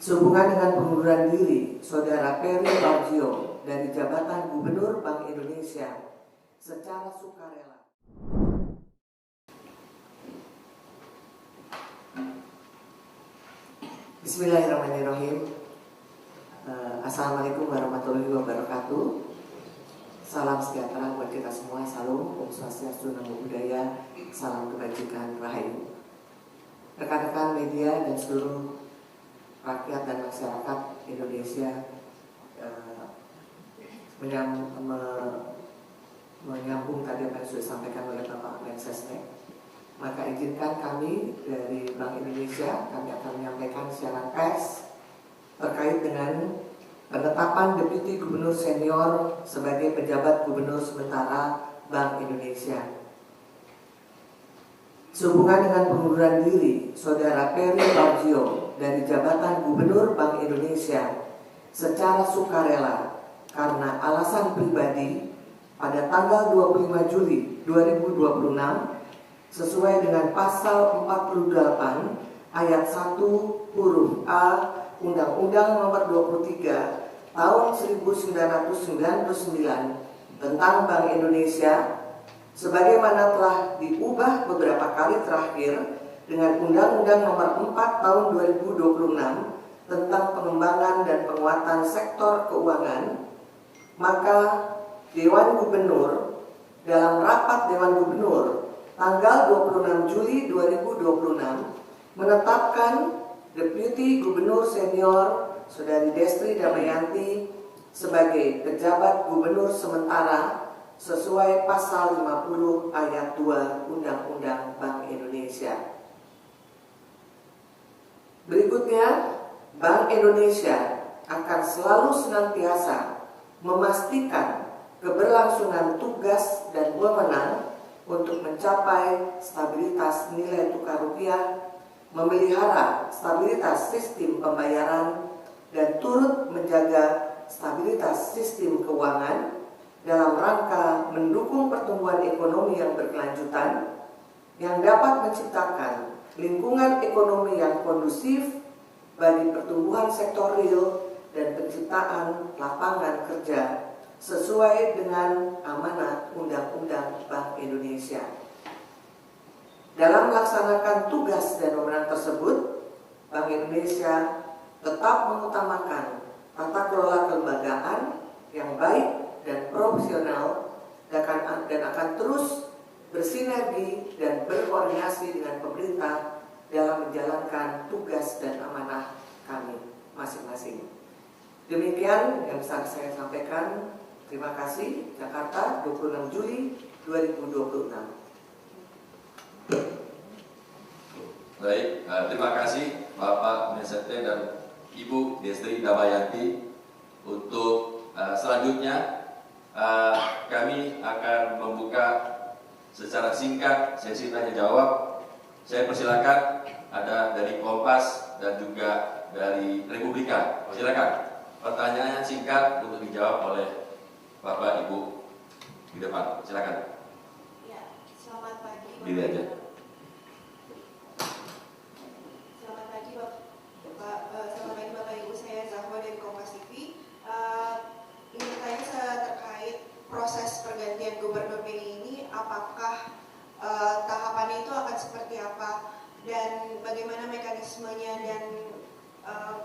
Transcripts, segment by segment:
Sehubungan dengan pengunduran diri Saudara Peri Warjio dari jabatan Gubernur Bank Indonesia secara sukarela. Bismillahirrahmanirrahim. Assalamualaikum warahmatullahi wabarakatuh. Salam sejahtera buat kita semua. Salam Om Swastiastu, Namo Buddhaya, salam kebajikan, rahayu. Rekan-rekan media dan seluruh rakyat dan masyarakat Indonesia, menyambung tadi apa yang sudah disampaikan oleh Bapak Mensesnek, maka izinkan kami dari Bank Indonesia, kami akan menyampaikan siaran pers terkait dengan penetapan Deputi Gubernur Senior sebagai pejabat Gubernur sementara Bank Indonesia. Sehubungan dengan pengunduran diri Saudara Peri Warjio dari jabatan Gubernur Bank Indonesia secara sukarela karena alasan pribadi pada tanggal 25 Juli 2026 sesuai dengan pasal 48 ayat 1 huruf A Undang-Undang Nomor 23 Tahun 1999 tentang Bank Indonesia, sebagaimana telah diubah beberapa kali terakhir dengan Undang-Undang Nomor 4 Tahun 2026 tentang pengembangan dan penguatan sektor keuangan, maka Dewan Gubernur dalam rapat Dewan Gubernur tanggal 26 Juli 2026 menetapkan Deputi Gubernur Senior Saudari Destri Damayanti sebagai pejabat Gubernur sementara sesuai pasal 50 ayat 2 Undang-Undang Bank Indonesia. Berikutnya, Bank Indonesia akan selalu senantiasa memastikan keberlangsungan tugas dan wewenang untuk mencapai stabilitas nilai tukar rupiah, memelihara stabilitas sistem pembayaran, dan turut menjaga stabilitas sistem keuangan dalam rangka mendukung pertumbuhan ekonomi yang berkelanjutan yang dapat menciptakan lingkungan ekonomi yang kondusif bagi pertumbuhan sektor real dan penciptaan lapangan kerja sesuai dengan amanat Undang-Undang Bank Indonesia. Dalam melaksanakan tugas dan wewenang tersebut, Bank Indonesia tetap mengutamakan tata kelola kelembagaan yang baik dan profesional dan akan terus bersinergi dan berkoordinasi dengan pemerintah dalam menjalankan tugas dan amanah kami masing-masing. Demikian yang bisa saya sampaikan. Terima kasih. Jakarta, 26 Juli 2026. Baik, terima kasih Bapak Mensesnek dan Ibu Destri Damayanti. Untuk selanjutnya kami akan membuka secara singkat sesi tanya jawab. Saya persilakan ada dari Kompas dan juga dari Republika. Silakan pertanyaan singkat untuk dijawab oleh Bapak Ibu di depan. Silakan. Ya, selamat pagi. Diri aja. Selamat pagi Bapak Ibu, saya Zahwa dari Kompas TV. Ingin bertanya terkait proses pergantian Gubernur BI ini, apakah tahapannya itu akan seperti apa dan bagaimana mekanismenya dan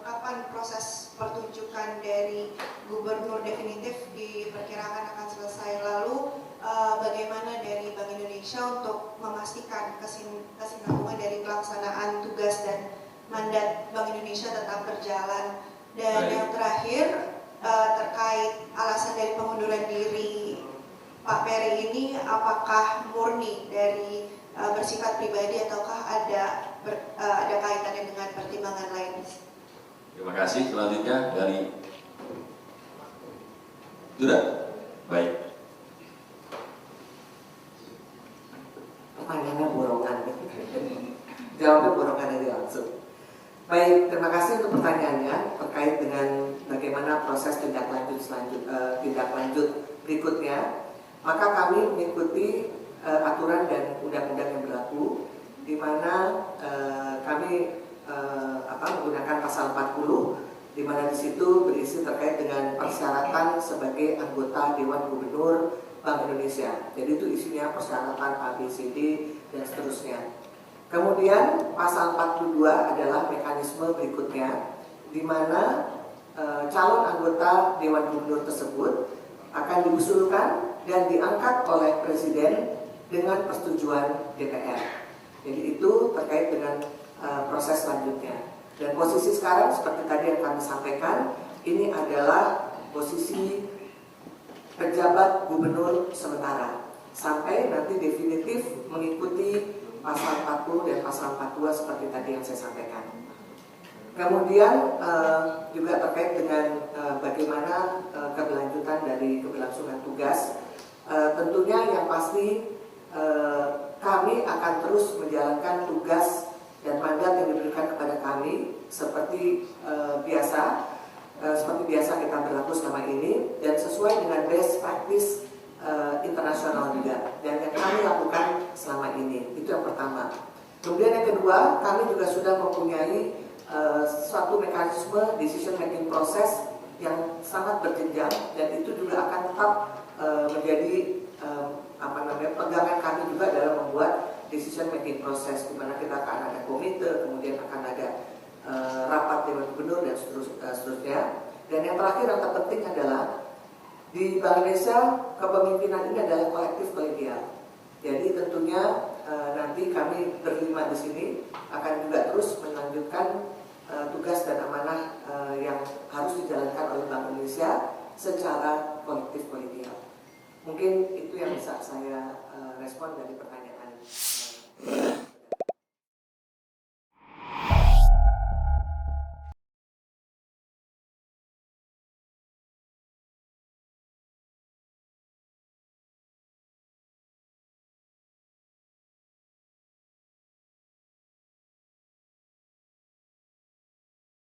kapan proses pertunjukan dari Gubernur definitif diperkirakan akan selesai. Lalu bagaimana dari Bank Indonesia untuk memastikan kesinambungan dari pelaksanaan tugas dan mandat Bank Indonesia tetap berjalan. Dan yang terakhir terkait alasan dari pengunduran diri Pak Peri ini, apakah murni dari bersifat pribadi ataukah ada kaitannya dengan pertimbangan lain? Terima kasih. Selanjutnya dari sudah baik. Pertanyaannya borongan. Jawabnya borongan aja langsung. Baik, terima kasih untuk pertanyaannya terkait dengan bagaimana proses tindak lanjut berikutnya. Maka kami mengikuti aturan dan undang-undang yang berlaku, di mana kami menggunakan pasal pasal 40, di mana di situ berisi terkait dengan persyaratan sebagai anggota Dewan Gubernur Bank Indonesia. Jadi itu isinya persyaratan A, B, C, D, dan seterusnya. Kemudian pasal 42 adalah mekanisme berikutnya, di mana calon anggota Dewan Gubernur tersebut akan diusulkan dan diangkat oleh Presiden dengan persetujuan DPR. Jadi itu terkait dengan proses selanjutnya. Dan posisi sekarang seperti tadi yang kami sampaikan, ini adalah posisi pejabat gubernur sementara sampai nanti definitif mengikuti pasal 40 dan pasal 42 seperti tadi yang saya sampaikan. Kemudian juga terkait dengan bagaimana keberlanjutan dari keberlangsungan tugas. Tentunya yang pasti kami akan terus menjalankan tugas dan mandat yang diberikan kepada kami seperti biasa kita berlaku selama ini dan sesuai dengan best practice internasional juga dan yang kami lakukan selama ini. Itu yang pertama. Kemudian yang kedua, kami juga sudah mempunyai suatu mekanisme decision making process yang sangat berjenjang dan itu juga akan tetap menjadi pegangan kami juga dalam membuat decision making process, di mana kita akan ada komite, kemudian akan ada rapat Dewan Gubernur dan seterusnya. Dan yang terakhir yang terpenting adalah di Bank Indonesia kepemimpinan ini adalah kolektif kolegial. Jadi tentunya nanti kami berlima di sini akan juga terus melanjutkan tugas dan amanah yang harus dijalankan oleh Bank Indonesia secara kolektif kolegial. Mungkin itu yang bisa saya respon dari pertanyaan.